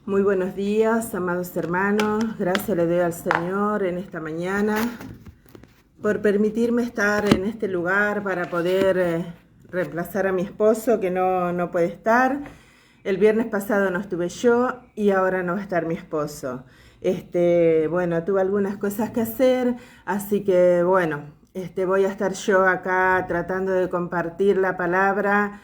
Muy buenos días, amados hermanos. Gracias le doy al Señor en esta mañana por permitirme estar en este lugar para poder reemplazar a mi esposo que no puede estar. El viernes pasado no estuve yo y ahora no va a estar mi esposo. Bueno, tuve algunas cosas que hacer, así que voy a estar yo acá tratando de compartir la palabra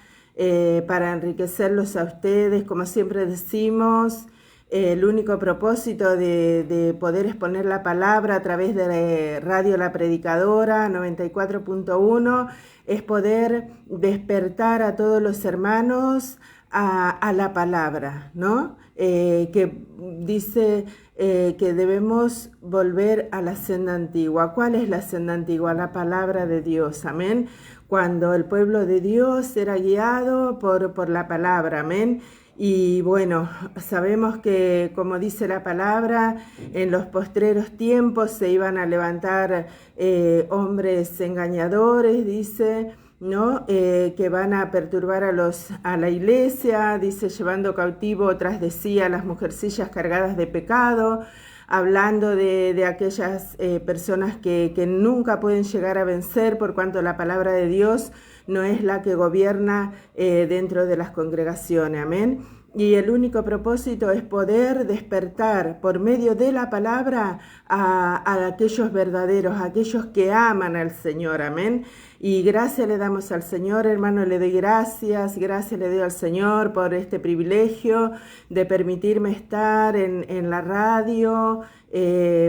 para enriquecerlos a ustedes, como siempre decimos. El único propósito de poder exponer la palabra a través de Radio La Predicadora 94.1 es poder despertar a todos los hermanos a la palabra, ¿no? Que dice que debemos volver a la senda antigua. ¿Cuál es la senda antigua? La palabra de Dios, amén. Cuando el pueblo de Dios era guiado por la palabra, amén. Y bueno, sabemos que, como dice la palabra, en los postreros tiempos se iban a levantar hombres engañadores, dice, ¿no? Que van a perturbar a la iglesia, dice, llevando cautivo tras de sí a las mujercillas cargadas de pecado, hablando de aquellas personas que nunca pueden llegar a vencer por cuanto la palabra de Dios no es la que gobierna dentro de las congregaciones, amén. Y el único propósito es poder despertar por medio de la palabra a aquellos verdaderos, a aquellos que aman al Señor, amén. Y gracias le damos al Señor, hermano, le doy gracias le doy al Señor por este privilegio de permitirme estar en la radio,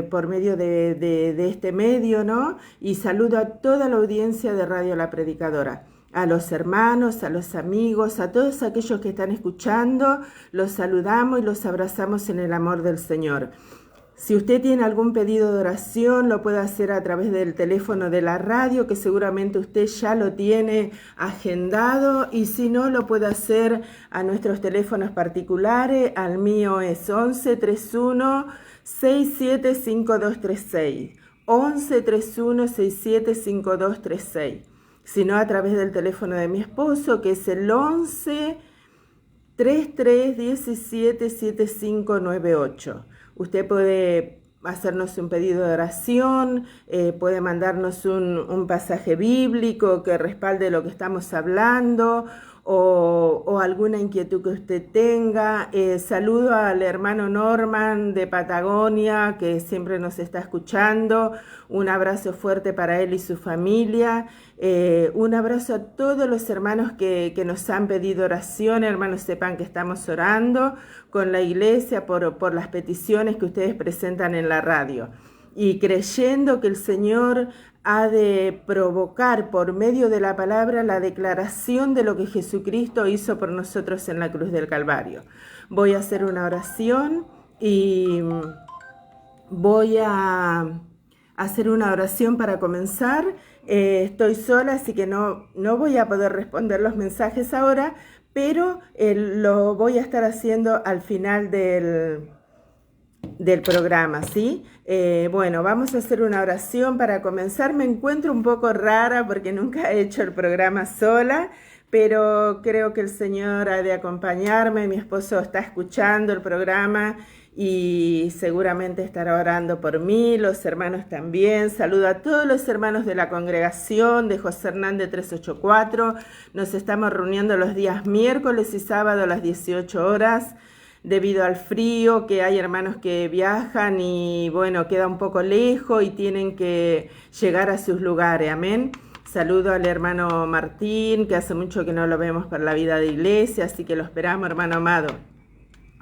por medio de este medio, ¿no? Y saludo a toda la audiencia de Radio La Predicadora. A los hermanos, a los amigos, a todos aquellos que están escuchando, los saludamos y los abrazamos en el amor del Señor. Si usted tiene algún pedido de oración, lo puede hacer a través del teléfono de la radio, que seguramente usted ya lo tiene agendado, y si no, lo puede hacer a nuestros teléfonos particulares. Al mío es 11 31 67 5236, 11 31 67 5236. Sino a través del teléfono de mi esposo, que es el 11 33 17 7598. Usted puede hacernos un pedido de oración, puede mandarnos un pasaje bíblico que respalde lo que estamos hablando, o alguna inquietud que usted tenga. Saludo al hermano Norman de Patagonia, que siempre nos está escuchando. Un abrazo fuerte para él y su familia. Un abrazo a todos los hermanos que nos han pedido oración. Hermanos, sepan que estamos orando con la iglesia por las peticiones que ustedes presentan en la radio, y creyendo que el Señor ha de provocar por medio de la palabra la declaración de lo que Jesucristo hizo por nosotros en la cruz del Calvario. Voy a hacer una oración y voy a hacer una oración para comenzar. Estoy sola, así que no voy a poder responder los mensajes ahora, pero lo voy a estar haciendo al final del programa, ¿sí? Vamos a hacer una oración para comenzar. Me encuentro un poco rara porque nunca he hecho el programa sola, pero creo que el Señor ha de acompañarme. Mi esposo está escuchando el programa y seguramente estará orando por mí, los hermanos también. Saludo a todos los hermanos de la congregación de José Hernández 384. Nos estamos reuniendo los días miércoles y sábado a las 18 horas. Debido al frío, que hay hermanos que viajan y bueno, queda un poco lejos y tienen que llegar a sus lugares, amén. Saludo al hermano Martín, que hace mucho que no lo vemos por la vida de iglesia, así que lo esperamos, hermano amado.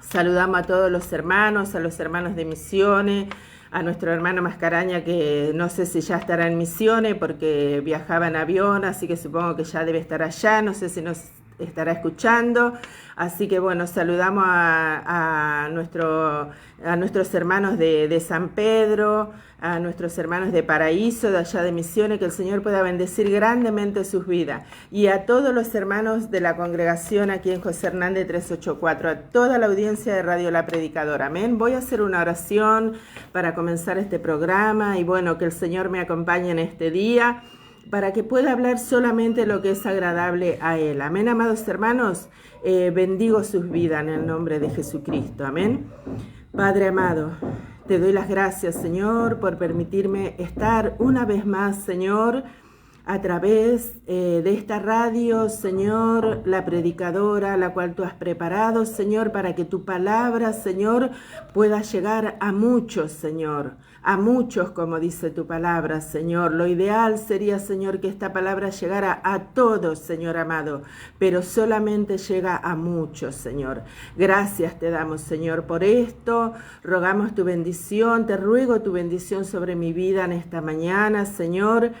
Saludamos a todos los hermanos, a los hermanos de Misiones, a nuestro hermano Mascaraña, que no sé si ya estará en Misiones porque viajaba en avión, así que supongo que ya debe estar allá, no sé si nos estará escuchando. Así que bueno, saludamos a nuestros hermanos de San Pedro, a nuestros hermanos de Paraíso, de allá de Misiones, que el Señor pueda bendecir grandemente sus vidas, y a todos los hermanos de la congregación aquí en José Hernández 384, a toda la audiencia de Radio La Predicadora, amén. Voy a hacer una oración para comenzar este programa, y bueno, que el Señor me acompañe en este día. para que pueda hablar solamente lo que es agradable a Él. Amén, amados hermanos, bendigo sus vidas en el nombre de Jesucristo. Amén. Padre amado, te doy las gracias, Señor, por permitirme estar una vez más, Señor, a través de esta radio, Señor, la predicadora, la cual tú has preparado, Señor, para que tu palabra, Señor, pueda llegar a muchos, Señor, a muchos, como dice tu palabra, Señor. Lo ideal sería, Señor, que esta palabra llegara a todos, Señor amado, pero solamente llega a muchos, Señor. Gracias te damos, Señor, por esto. Rogamos tu bendición, te ruego tu bendición sobre mi vida en esta mañana, Señor.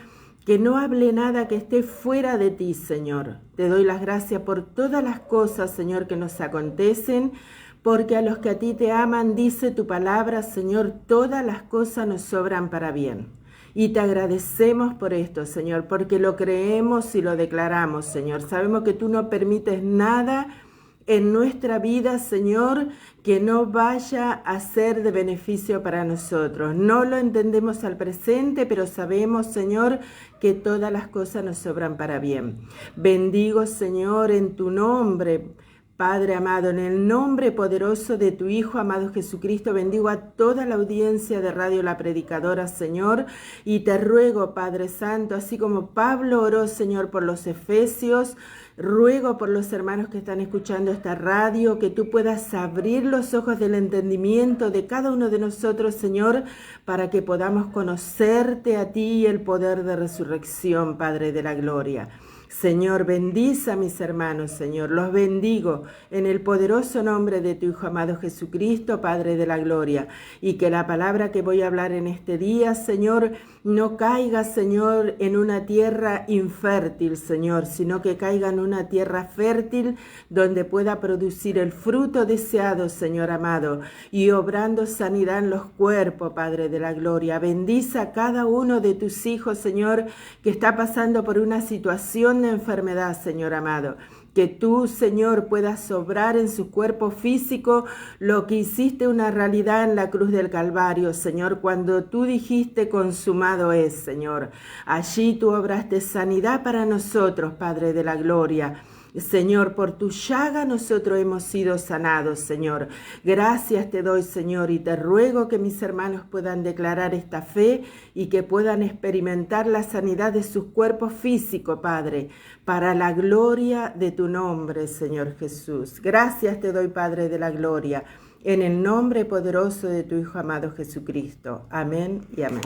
Que no hable nada que esté fuera de ti, Señor. Te doy las gracias por todas las cosas, Señor, que nos acontecen, porque a los que a ti te aman, dice tu palabra, Señor, todas las cosas nos sobran para bien. Y te agradecemos por esto, Señor, porque lo creemos y lo declaramos, Señor. Sabemos que tú no permites nada en nuestra vida, Señor, que no vaya a ser de beneficio para nosotros. No lo entendemos al presente, pero sabemos, Señor, que todas las cosas nos sobran para bien. Bendigo, Señor, en tu nombre, Padre amado, en el nombre poderoso de tu Hijo amado Jesucristo, bendigo a toda la audiencia de Radio La Predicadora, Señor, y te ruego, Padre Santo, así como Pablo oró, Señor, por los efesios, ruego por los hermanos que están escuchando esta radio, que tú puedas abrir los ojos del entendimiento de cada uno de nosotros, Señor, para que podamos conocerte a ti y el poder de resurrección, Padre de la gloria. Señor, bendice a mis hermanos, Señor, los bendigo en el poderoso nombre de tu Hijo amado Jesucristo, Padre de la gloria, y que la palabra que voy a hablar en este día, Señor, no caiga, Señor, en una tierra infértil, Señor, sino que caiga en una tierra fértil donde pueda producir el fruto deseado, Señor amado, y obrando sanidad en los cuerpos, Padre de la gloria. Bendice a cada uno de tus hijos, Señor, que está pasando por una situación de enfermedad, Señor amado. Que tú, Señor, puedas obrar en su cuerpo físico lo que hiciste una realidad en la cruz del Calvario, Señor, cuando tú dijiste consumado es, Señor. Allí tú obraste sanidad para nosotros, Padre de la gloria. Señor, por tu llaga nosotros hemos sido sanados, Señor. Gracias te doy, Señor, y te ruego que mis hermanos puedan declarar esta fe y que puedan experimentar la sanidad de sus cuerpos físicos, Padre, para la gloria de tu nombre, Señor Jesús. Gracias te doy, Padre de la gloria, en el nombre poderoso de tu Hijo amado Jesucristo. Amén y amén.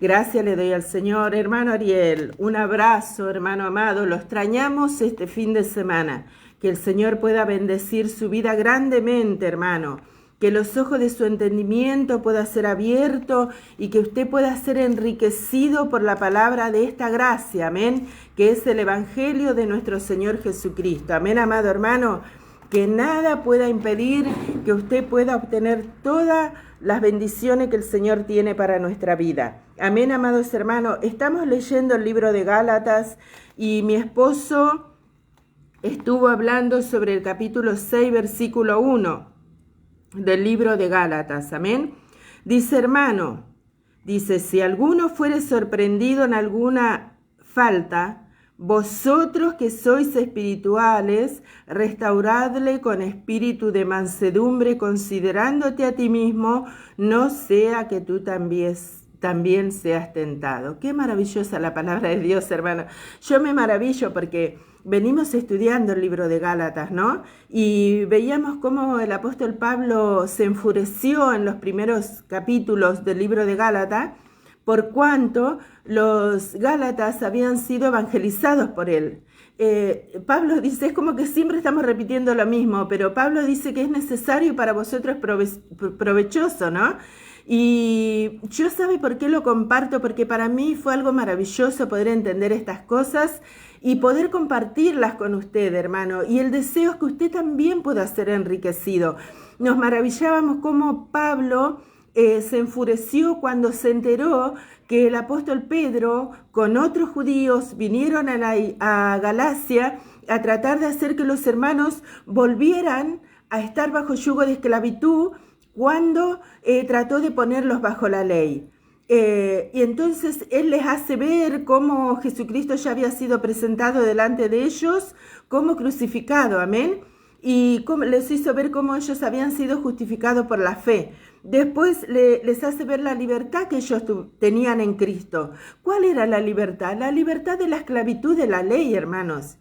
Gracias le doy al Señor. Hermano Ariel, un abrazo, hermano amado. Lo extrañamos este fin de semana. Que el Señor pueda bendecir su vida grandemente, hermano. Que los ojos de su entendimiento puedan ser abiertos y que usted pueda ser enriquecido por la palabra de esta gracia, amén, que es el Evangelio de nuestro Señor Jesucristo. Amén, amado hermano. Que nada pueda impedir que usted pueda obtener todas las bendiciones que el Señor tiene para nuestra vida. Amén, amados hermanos. Estamos leyendo el libro de Gálatas y mi esposo estuvo hablando sobre el capítulo 6, versículo 1 del libro de Gálatas. Amén. Dice, hermano, dice, si alguno fuere sorprendido en alguna falta, vosotros que sois espirituales, restauradle con espíritu de mansedumbre, considerándote a ti mismo, no sea que tú también seas tentado. Qué maravillosa la palabra de Dios, hermano. Yo me maravillo porque venimos estudiando el libro de Gálatas, ¿no? Y veíamos cómo el apóstol Pablo se enfureció en los primeros capítulos del libro de Gálatas, por cuanto los Gálatas habían sido evangelizados por él. Pablo dice, es como que siempre estamos repitiendo lo mismo, pero Pablo dice que es necesario y para vosotros provechoso, ¿no? Y yo ¿sabe por qué lo comparto? Porque para mí fue algo maravilloso poder entender estas cosas y poder compartirlas con usted, hermano. Y el deseo es que usted también pueda ser enriquecido. Nos maravillábamos cómo Pablo se enfureció cuando se enteró que el apóstol Pedro con otros judíos vinieron a Galacia a tratar de hacer que los hermanos volvieran a estar bajo yugo de esclavitud cuando trató de ponerlos bajo la ley. Y entonces Él les hace ver cómo Jesucristo ya había sido presentado delante de ellos como crucificado, amén. Y les hizo ver cómo ellos habían sido justificados por la fe. Después les hace ver la libertad que ellos tenían en Cristo. ¿Cuál era la libertad? La libertad de la esclavitud de la ley, hermanos.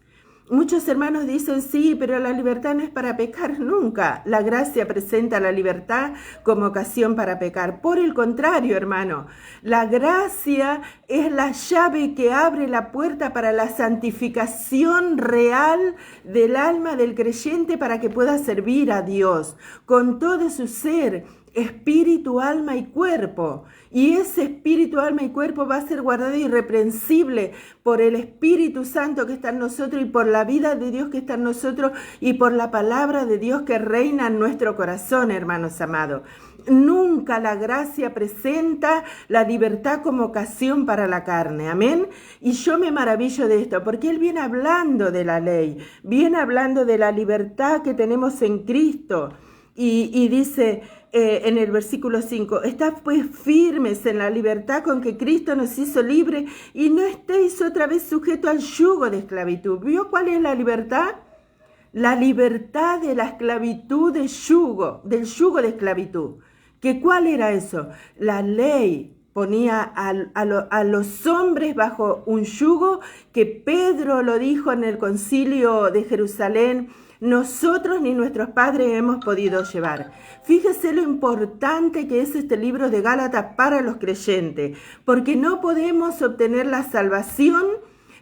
Muchos hermanos dicen, sí, pero la libertad no es para pecar nunca. La gracia presenta la libertad como ocasión para pecar. Por el contrario, hermano, la gracia es la llave que abre la puerta para la santificación real del alma del creyente para que pueda servir a Dios con todo su ser, espíritu, alma y cuerpo. Y ese espíritu, alma y cuerpo va a ser guardado irreprensible por el Espíritu Santo que está en nosotros y por la vida de Dios que está en nosotros y por la palabra de Dios que reina en nuestro corazón, hermanos amados. Nunca la gracia presenta la libertad como ocasión para la carne, amén. Y yo me maravillo de esto, porque Él viene hablando de la ley, viene hablando de la libertad que tenemos en Cristo. Y dice en el versículo 5, estad pues firmes en la libertad con que Cristo nos hizo libre y no estéis otra vez sujetos al yugo de esclavitud. ¿Vio cuál es la libertad? La libertad de la esclavitud del yugo de esclavitud. ¿Que cuál era eso? La ley ponía a los hombres bajo un yugo que Pedro lo dijo en el concilio de Jerusalén, nosotros ni nuestros padres hemos podido llevar. Fíjese lo importante que es este libro de Gálatas para los creyentes, porque no podemos obtener la salvación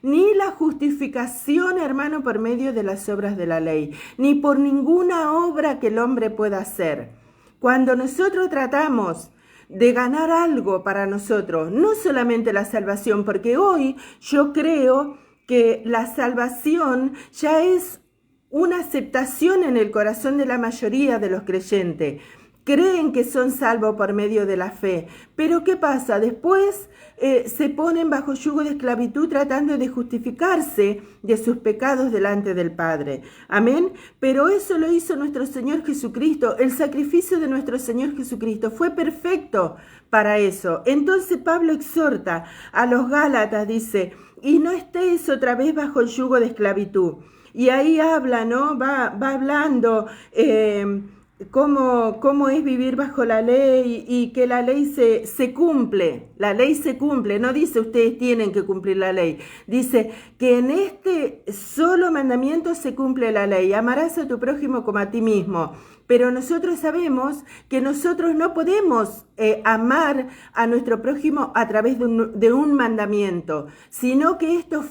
ni la justificación, hermano, por medio de las obras de la ley, ni por ninguna obra que el hombre pueda hacer. Cuando nosotros tratamos de ganar algo para nosotros, no solamente la salvación, porque hoy yo creo que la salvación ya es una aceptación en el corazón de la mayoría de los creyentes. Creen que son salvos por medio de la fe. Pero ¿qué pasa? Después se ponen bajo yugo de esclavitud tratando de justificarse de sus pecados delante del Padre. Amén. Pero eso lo hizo nuestro Señor Jesucristo. El sacrificio de nuestro Señor Jesucristo fue perfecto para eso. Entonces Pablo exhorta a los Gálatas, dice, y no estéis otra vez bajo el yugo de esclavitud. Y ahí habla, ¿no? Va hablando cómo es vivir bajo la ley y que la ley se cumple. La ley se cumple. No dice ustedes tienen que cumplir la ley. Dice que en este solo mandamiento se cumple la ley. Amarás a tu prójimo como a ti mismo. Pero nosotros sabemos que nosotros no podemos amar a nuestro prójimo a través de un mandamiento, sino que esto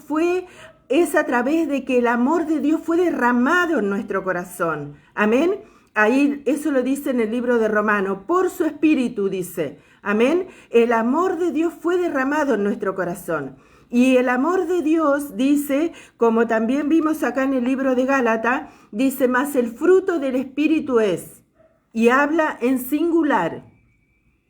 es a través de que el amor de Dios fue derramado en nuestro corazón. Amén. Ahí eso lo dice en el libro de Romanos. Por su espíritu dice. Amén. El amor de Dios fue derramado en nuestro corazón. Y el amor de Dios dice, como también vimos acá en el libro de Gálatas, dice, más el fruto del espíritu es. Y habla en singular.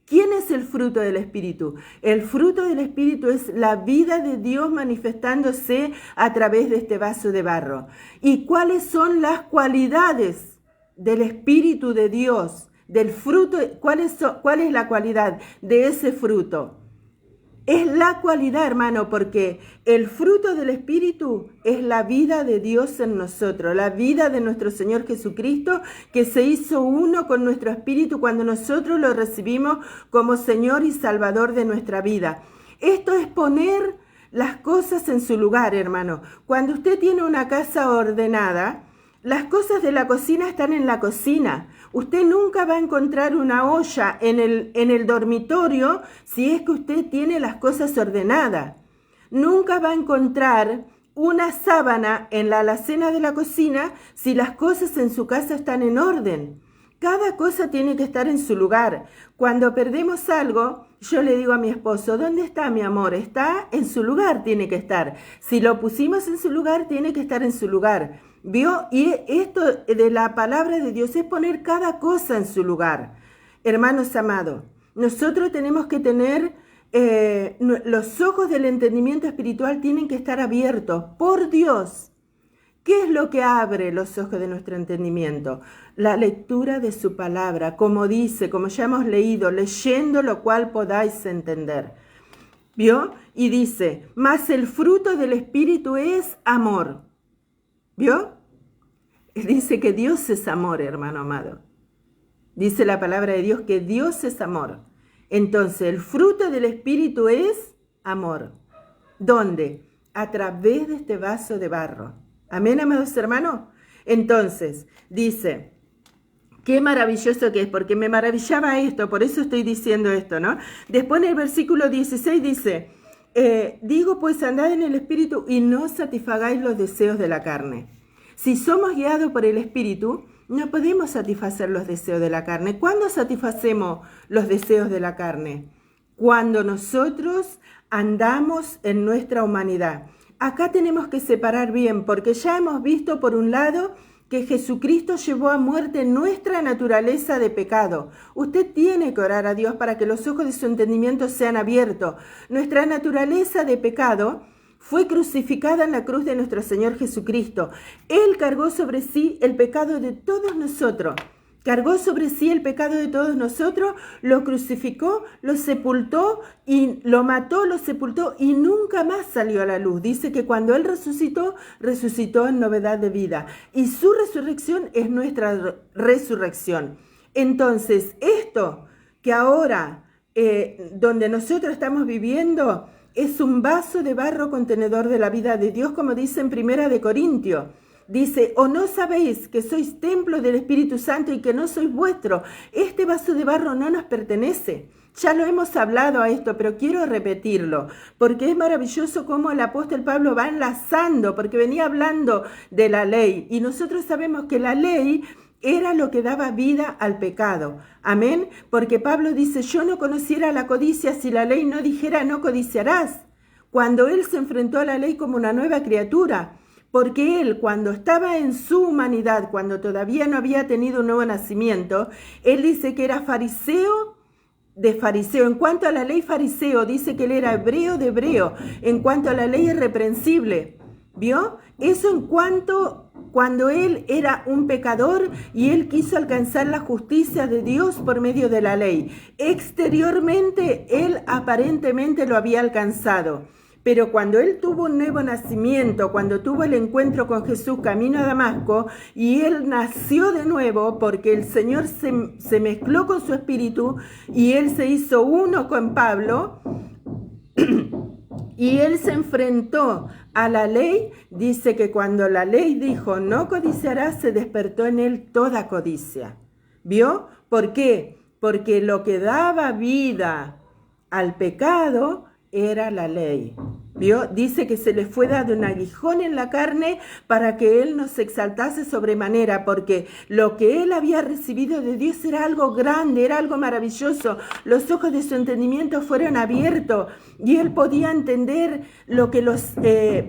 ¿Quién es el fruto del Espíritu? El fruto del Espíritu es la vida de Dios manifestándose a través de este vaso de barro. ¿Y cuáles son las cualidades del Espíritu de Dios? Del fruto, ¿cuál es la cualidad de ese fruto? Es la cualidad, hermano, porque el fruto del Espíritu es la vida de Dios en nosotros, la vida de nuestro Señor Jesucristo, que se hizo uno con nuestro espíritu cuando nosotros lo recibimos como Señor y Salvador de nuestra vida. Esto es poner las cosas en su lugar, hermano. Cuando usted tiene una casa ordenada, las cosas de la cocina están en la cocina. Usted nunca va a encontrar una olla en el dormitorio si es que usted tiene las cosas ordenadas. Nunca va a encontrar una sábana en la alacena de la cocina si las cosas en su casa están en orden. Cada cosa tiene que estar en su lugar. Cuando perdemos algo, yo le digo a mi esposo, ¿dónde está mi amor? Está en su lugar, tiene que estar. Si lo pusimos en su lugar, tiene que estar en su lugar. ¿Vio? Y esto de la palabra de Dios es poner cada cosa en su lugar. Hermanos amados, nosotros tenemos que tener, los ojos del entendimiento espiritual tienen que estar abiertos por Dios. ¿Qué es lo que abre los ojos de nuestro entendimiento? La lectura de su palabra, como dice, como ya hemos leído, leyendo lo cual podáis entender. ¿Vio? Y dice, mas el fruto del Espíritu es amor. ¿Vio? Dice que Dios es amor, hermano amado. Dice la palabra de Dios que Dios es amor. Entonces, el fruto del Espíritu es amor. ¿Dónde? A través de este vaso de barro. Amén, amados hermanos. Entonces, dice, qué maravilloso que es, porque me maravillaba esto, por eso estoy diciendo esto, ¿no? Después en el versículo 16 dice, digo pues andad en el Espíritu y no satisfagáis los deseos de la carne. Si somos guiados por el Espíritu, no podemos satisfacer los deseos de la carne. ¿Cuándo satisfacemos los deseos de la carne? Cuando nosotros andamos en nuestra humanidad. Acá tenemos que separar bien, porque ya hemos visto por un lado que Jesucristo llevó a muerte nuestra naturaleza de pecado. Usted tiene que orar a Dios para que los ojos de su entendimiento sean abiertos. Nuestra naturaleza de pecado fue crucificada en la cruz de nuestro Señor Jesucristo. Él cargó sobre sí el pecado de todos nosotros. Cargó sobre sí el pecado de todos nosotros, lo crucificó, lo sepultó y lo mató, lo sepultó y nunca más salió a la luz. Dice que cuando Él resucitó, resucitó en novedad de vida. Y su resurrección es nuestra resurrección. Entonces, esto que ahora, donde nosotros estamos viviendo, es un vaso de barro contenedor de la vida de Dios, como dice en 1 Corintios. Dice, ¿o no sabéis que sois templo del Espíritu Santo y que no sois vuestro? Este vaso de barro no nos pertenece. Ya lo hemos hablado a esto, pero quiero repetirlo, porque es maravilloso cómo el apóstol Pablo va enlazando, porque venía hablando de la ley, y nosotros sabemos que la ley era lo que daba vida al pecado. Amén, porque Pablo dice, yo no conociera la codicia si la ley no dijera no codiciarás. Cuando él se enfrentó a la ley como una nueva criatura, porque él, cuando estaba en su humanidad, cuando todavía no había tenido un nuevo nacimiento, él dice que era fariseo de fariseo. En cuanto a la ley fariseo, dice que él era hebreo de hebreo. En cuanto a la ley irreprensible, ¿vio? Eso en cuanto cuando él era un pecador y él quiso alcanzar la justicia de Dios por medio de la ley. Exteriormente, él aparentemente lo había alcanzado. Pero cuando él tuvo un nuevo nacimiento, cuando tuvo el encuentro con Jesús camino a Damasco, y él nació de nuevo porque el Señor se mezcló con su espíritu y él se hizo uno con Pablo, y él se enfrentó a la ley, dice que cuando la ley dijo no codiciarás, se despertó en él toda codicia. ¿Vio? ¿Por qué? Porque lo que daba vida al pecado era la ley. ¿Vio? Dice que se le fue dado un aguijón en la carne para que él no se exaltase sobremanera, porque lo que él había recibido de Dios era algo grande, era algo maravilloso. Los ojos de su entendimiento fueron abiertos y él podía entender lo que los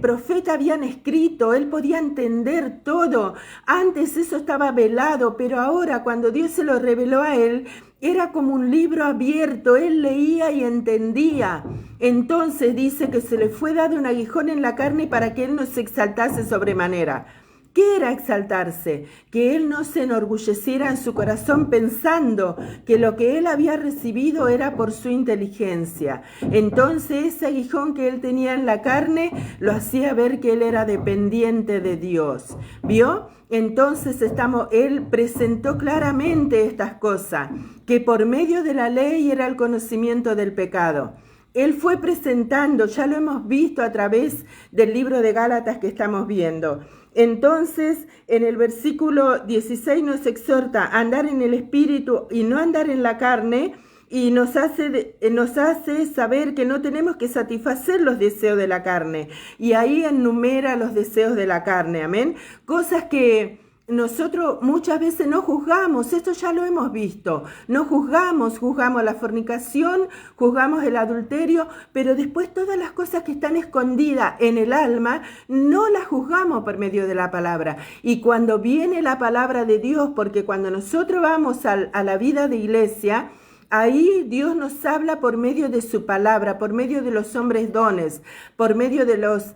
profetas habían escrito, él podía entender todo. Antes eso estaba velado, pero ahora cuando Dios se lo reveló a él, era como un libro abierto, él leía y entendía. Entonces dice que se le fue dado un aguijón en la carne para que él no se exaltase sobremanera. ¿Qué era exaltarse? Que él no se enorgulleciera en su corazón pensando que lo que él había recibido era por su inteligencia. Entonces ese aguijón que él tenía en la carne lo hacía ver que él era dependiente de Dios. ¿Vio? Entonces él presentó claramente estas cosas, que por medio de la ley era el conocimiento del pecado. Él fue presentando, ya lo hemos visto a través del libro de Gálatas que estamos viendo. Entonces, en el versículo 16 nos exhorta a andar en el Espíritu y no andar en la carne, y nos hace saber que no tenemos que satisfacer los deseos de la carne. Y ahí enumera los deseos de la carne, amén. Cosas que nosotros muchas veces no juzgamos, esto ya lo hemos visto. No juzgamos la fornicación, juzgamos el adulterio, pero después todas las cosas que están escondidas en el alma, no las juzgamos por medio de la palabra. Y cuando viene la palabra de Dios, porque cuando nosotros vamos a la vida de iglesia, ahí Dios nos habla por medio de su palabra, por medio de los hombres dones, por medio de los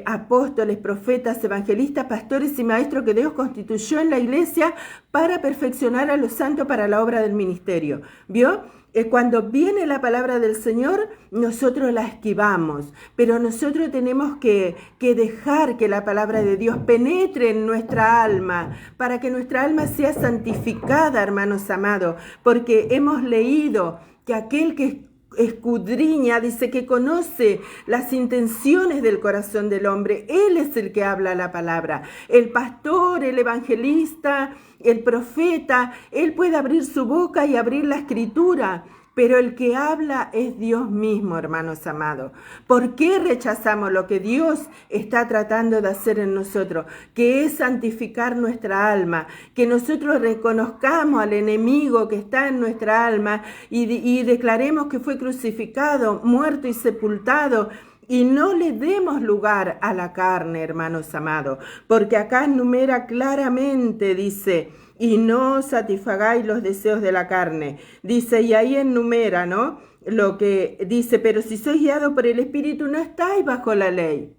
apóstoles, profetas, evangelistas, pastores y maestros que Dios constituyó en la iglesia para perfeccionar a los santos para la obra del ministerio. ¿Vio? Cuando viene la palabra del Señor, nosotros la esquivamos, pero nosotros tenemos que dejar que la palabra de Dios penetre en nuestra alma, para que nuestra alma sea santificada, hermanos amados, porque hemos leído que aquel que escudriña, dice que conoce las intenciones del corazón del hombre. Él es el que habla la palabra. El pastor, el evangelista, el profeta, él puede abrir su boca y abrir la escritura, pero el que habla es Dios mismo, hermanos amados. ¿Por qué rechazamos lo que Dios está tratando de hacer en nosotros? Que es santificar nuestra alma, que nosotros reconozcamos al enemigo que está en nuestra alma y declaremos que fue crucificado, muerto y sepultado. Y no le demos lugar a la carne, hermanos amados, porque acá enumera claramente, dice, y no satisfagáis los deseos de la carne. Dice, y ahí enumera, ¿no? Lo que dice, pero si sois guiados por el Espíritu, no estáis bajo la ley.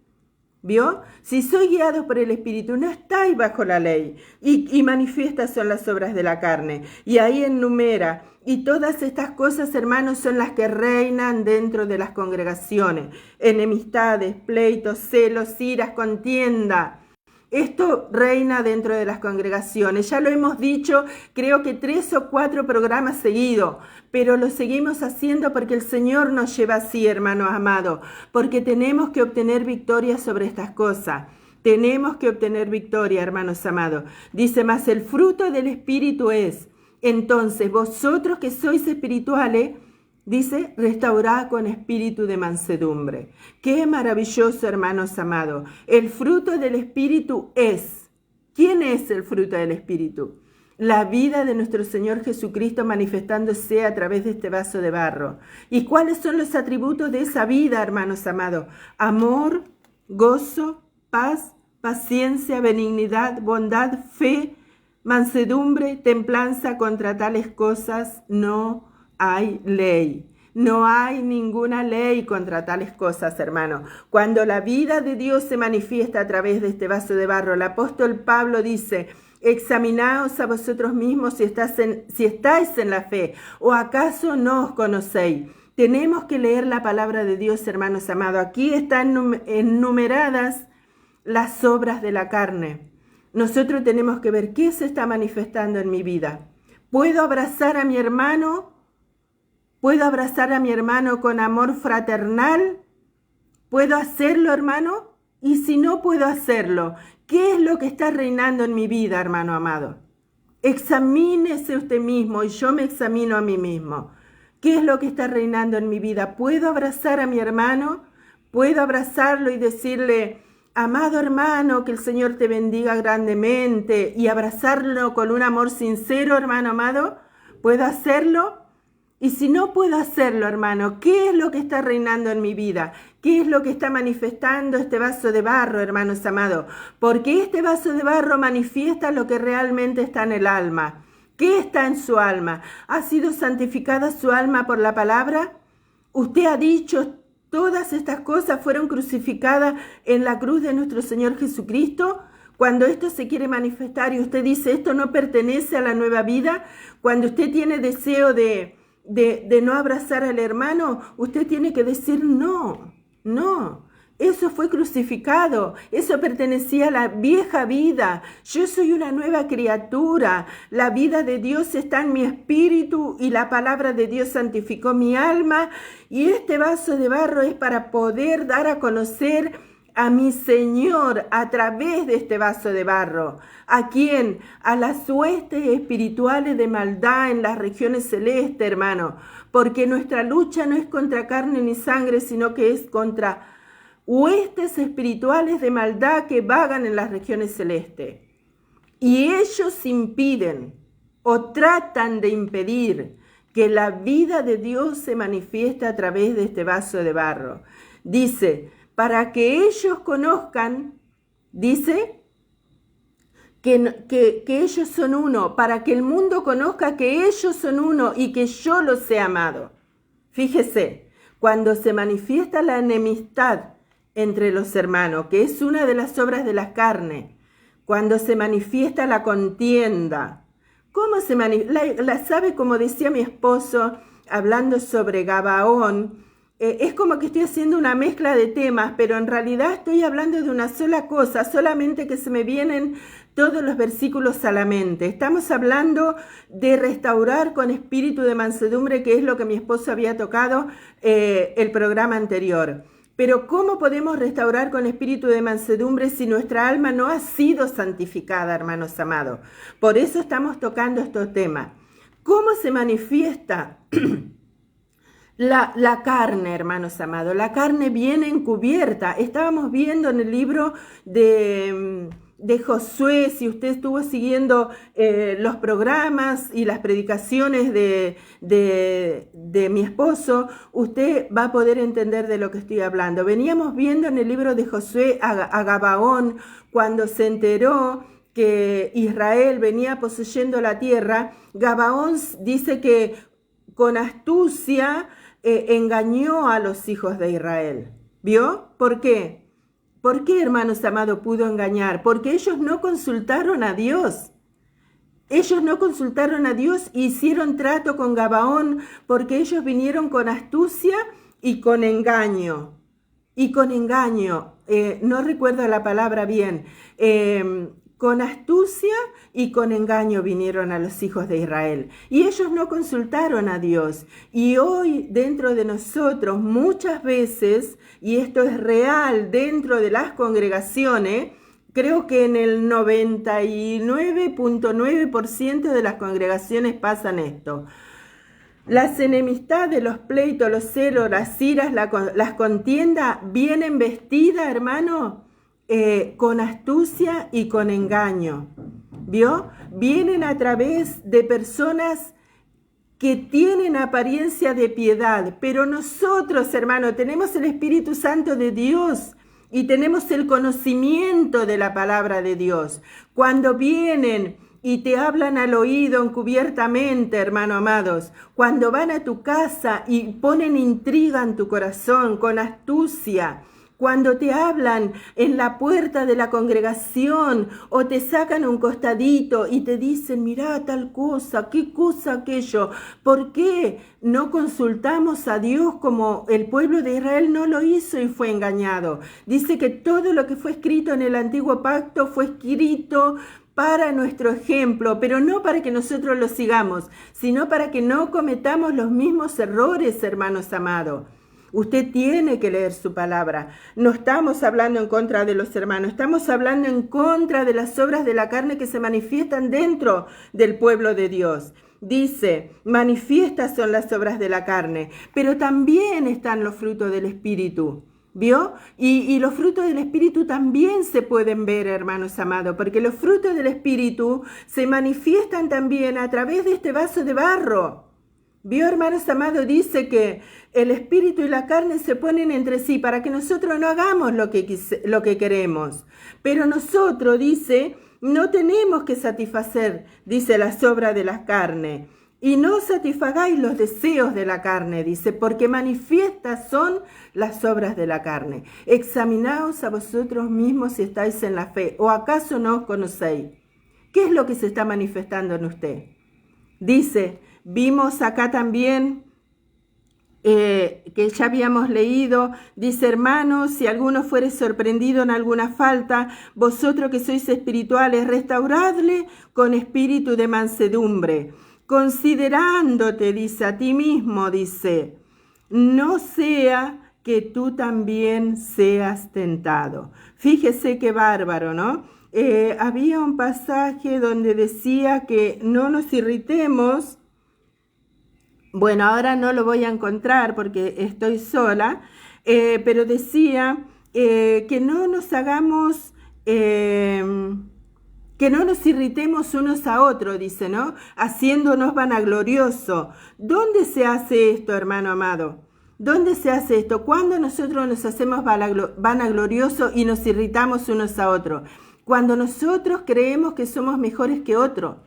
¿Vio? Si sois guiados por el Espíritu, no estáis bajo la ley. Y manifiestas son las obras de la carne. Y ahí enumera. Y todas estas cosas, hermanos, son las que reinan dentro de las congregaciones. Enemistades, pleitos, celos, iras, contienda. Esto reina dentro de las congregaciones. Ya lo hemos dicho, creo que 3 o 4 programas seguidos, pero lo seguimos haciendo porque el Señor nos lleva así, hermanos amados, porque tenemos que obtener victoria sobre estas cosas. Tenemos que obtener victoria, hermanos amados. Dice, más el fruto del Espíritu es, entonces vosotros que sois espirituales, dice, restaurad con espíritu de mansedumbre. Qué maravilloso, hermanos amados. El fruto del Espíritu es. ¿Quién es el fruto del Espíritu? La vida de nuestro Señor Jesucristo manifestándose a través de este vaso de barro. ¿Y cuáles son los atributos de esa vida, hermanos amados? Amor, gozo, paz, paciencia, benignidad, bondad, fe, mansedumbre, templanza. Contra tales cosas no hay ley. No hay ninguna ley contra tales cosas, hermano. Cuando la vida de Dios se manifiesta a través de este vaso de barro, el apóstol Pablo dice, examinaos a vosotros mismos si estáis en la fe, o acaso no os conocéis. Tenemos que leer la palabra de Dios, hermanos amados. Aquí están enumeradas las obras de la carne. Nosotros tenemos que ver qué se está manifestando en mi vida. ¿Puedo abrazar a mi hermano? ¿Puedo abrazar a mi hermano con amor fraternal? ¿Puedo hacerlo, hermano? Y si no puedo hacerlo, ¿qué es lo que está reinando en mi vida, hermano amado? Examínese usted mismo y yo me examino a mí mismo. ¿Qué es lo que está reinando en mi vida? ¿Puedo abrazar a mi hermano? ¿Puedo abrazarlo y decirle, amado hermano, que el Señor te bendiga grandemente, y abrazarlo con un amor sincero, hermano amado? ¿Puedo hacerlo? Y si no puedo hacerlo, hermano, ¿qué es lo que está reinando en mi vida? ¿Qué es lo que está manifestando este vaso de barro, hermanos amados? Porque este vaso de barro manifiesta lo que realmente está en el alma. ¿Qué está en su alma? ¿Ha sido santificada su alma por la palabra? Usted ha dicho, todas estas cosas fueron crucificadas en la cruz de nuestro Señor Jesucristo. Cuando esto se quiere manifestar y usted dice, esto no pertenece a la nueva vida, cuando usted tiene deseo de no abrazar al hermano, usted tiene que decir no, eso fue crucificado, eso pertenecía a la vieja vida, yo soy una nueva criatura, la vida de Dios está en mi espíritu y la palabra de Dios santificó mi alma, y este vaso de barro es para poder dar a conocer a mi Señor a través de este vaso de barro. ¿A quién? A las huestes espirituales de maldad en las regiones celestes, hermano. Porque nuestra lucha no es contra carne ni sangre, sino que es contra huestes espirituales de maldad que vagan en las regiones celestes. Y ellos impiden o tratan de impedir que la vida de Dios se manifieste a través de este vaso de barro. Dice, para que ellos conozcan, dice, que ellos son uno, para que el mundo conozca que ellos son uno y que yo los he amado. Fíjese, cuando se manifiesta la enemistad entre los hermanos, que es una de las obras de la carne, cuando se manifiesta la contienda. ¿Cómo se manifiesta? ¿Sabe? Como decía mi esposo, hablando sobre Gabaón, es como que estoy haciendo una mezcla de temas, pero en realidad estoy hablando de una sola cosa, solamente que se me vienen todos los versículos a la mente. Estamos hablando de restaurar con espíritu de mansedumbre, que es lo que mi esposo había tocado el programa anterior. Pero ¿cómo podemos restaurar con espíritu de mansedumbre si nuestra alma no ha sido santificada, hermanos amados? Por eso estamos tocando estos temas. ¿Cómo se manifiesta la carne, hermanos amados? La carne viene encubierta. Estábamos viendo en el libro de Josué, si usted estuvo siguiendo los programas y las predicaciones de mi esposo, usted va a poder entender de lo que estoy hablando. Veníamos viendo en el libro de Josué a Gabaón, cuando se enteró que Israel venía poseyendo la tierra. Gabaón dice que con astucia engañó a los hijos de Israel. ¿Vio? ¿Por qué? ¿Por qué, hermanos amados, pudo engañar? Porque ellos no consultaron a Dios. Ellos no consultaron a Dios e hicieron trato con Gabaón, porque ellos vinieron con astucia y con engaño. No recuerdo la palabra bien. Con astucia y con engaño vinieron a los hijos de Israel. Y ellos no consultaron a Dios. Y hoy dentro de nosotros muchas veces, y esto es real dentro de las congregaciones, creo que en el 99.9% de las congregaciones pasan esto. Las enemistades, los pleitos, los celos, las iras, las contiendas vienen vestidas, hermano, con astucia y con engaño. ¿Vio? Vienen a través de personas que tienen apariencia de piedad, pero nosotros, hermano, tenemos el Espíritu Santo de Dios y tenemos el conocimiento de la palabra de Dios. Cuando vienen y te hablan al oído encubiertamente, hermano amados, cuando van a tu casa y ponen intriga en tu corazón con astucia, cuando te hablan en la puerta de la congregación o te sacan un costadito y te dicen, mirá tal cosa, qué cosa aquello. ¿Por qué no consultamos a Dios como el pueblo de Israel no lo hizo y fue engañado? Dice que todo lo que fue escrito en el antiguo pacto fue escrito para nuestro ejemplo, pero no para que nosotros lo sigamos, sino para que no cometamos los mismos errores, hermanos amados. Usted tiene que leer su palabra. No estamos hablando en contra de los hermanos, estamos hablando en contra de las obras de la carne que se manifiestan dentro del pueblo de Dios. Dice, manifiestas son las obras de la carne, pero también están los frutos del Espíritu. ¿Vio? Y los frutos del Espíritu también se pueden ver, hermanos amados, porque los frutos del Espíritu se manifiestan también a través de este vaso de barro. ¿Vio, hermanos amados? Dice que el espíritu y la carne se ponen entre sí para que nosotros no hagamos lo que queremos. Pero nosotros, dice, no tenemos que satisfacer, dice, las obras de la carne. Y no satisfagáis los deseos de la carne, dice, porque manifiestas son las obras de la carne. Examinaos a vosotros mismos si estáis en la fe, o acaso no os conocéis. ¿Qué es lo que se está manifestando en usted? Dice, vimos acá también que ya habíamos leído, dice, hermanos, si alguno fuere sorprendido en alguna falta, vosotros que sois espirituales, restauradle con espíritu de mansedumbre, considerándote, dice, a ti mismo, dice, no sea que tú también seas tentado. Fíjese qué bárbaro, ¿no? Había un pasaje donde decía que no nos irritemos. Bueno, ahora no lo voy a encontrar porque estoy sola, pero decía que no nos hagamos, que no nos irritemos unos a otros, dice, ¿no? Haciéndonos vanaglorioso. ¿Dónde se hace esto, hermano amado? ¿Dónde se hace esto? ¿Cuándo nosotros nos hacemos vanaglorioso y nos irritamos unos a otros? Cuando nosotros creemos que somos mejores que otros.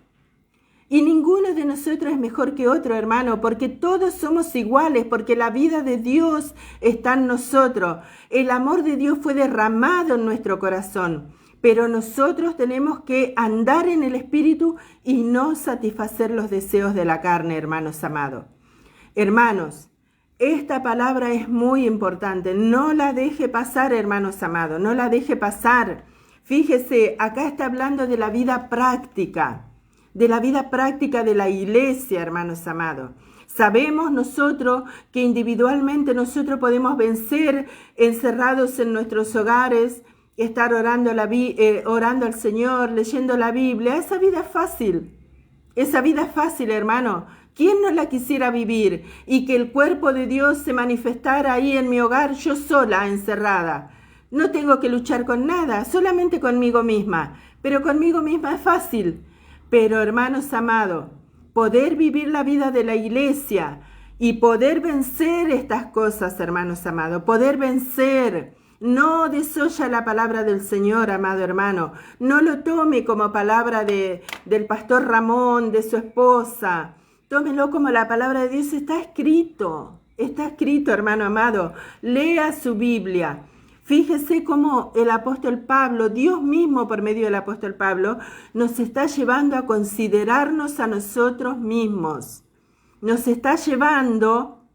Y ninguno de nosotros es mejor que otro, hermano, porque todos somos iguales, porque la vida de Dios está en nosotros. El amor de Dios fue derramado en nuestro corazón, pero nosotros tenemos que andar en el Espíritu y no satisfacer los deseos de la carne, hermanos amados. Hermanos, esta palabra es muy importante. No la deje pasar, hermanos amados, no la deje pasar. Fíjese, acá está hablando de la vida práctica. De la vida práctica de la iglesia, hermanos amados. Sabemos nosotros que individualmente nosotros podemos vencer encerrados en nuestros hogares, estar orando al Señor, leyendo la Biblia. Esa vida es fácil, hermano. ¿Quién no la quisiera vivir? Y que el cuerpo de Dios se manifestara ahí en mi hogar, yo sola, encerrada. No tengo que luchar con nada, solamente conmigo misma. Pero conmigo misma es fácil. Pero, hermanos amados, poder vivir la vida de la iglesia y poder vencer estas cosas, hermanos amados, poder vencer, no desoya la palabra del Señor, amado hermano, no lo tome como palabra del pastor Ramón, de su esposa, tómelo como la palabra de Dios, está escrito, hermano amado, lea su Biblia. Fíjese cómo el apóstol Pablo, Dios mismo por medio del apóstol Pablo, nos está llevando a considerarnos a nosotros mismos. Nos está llevando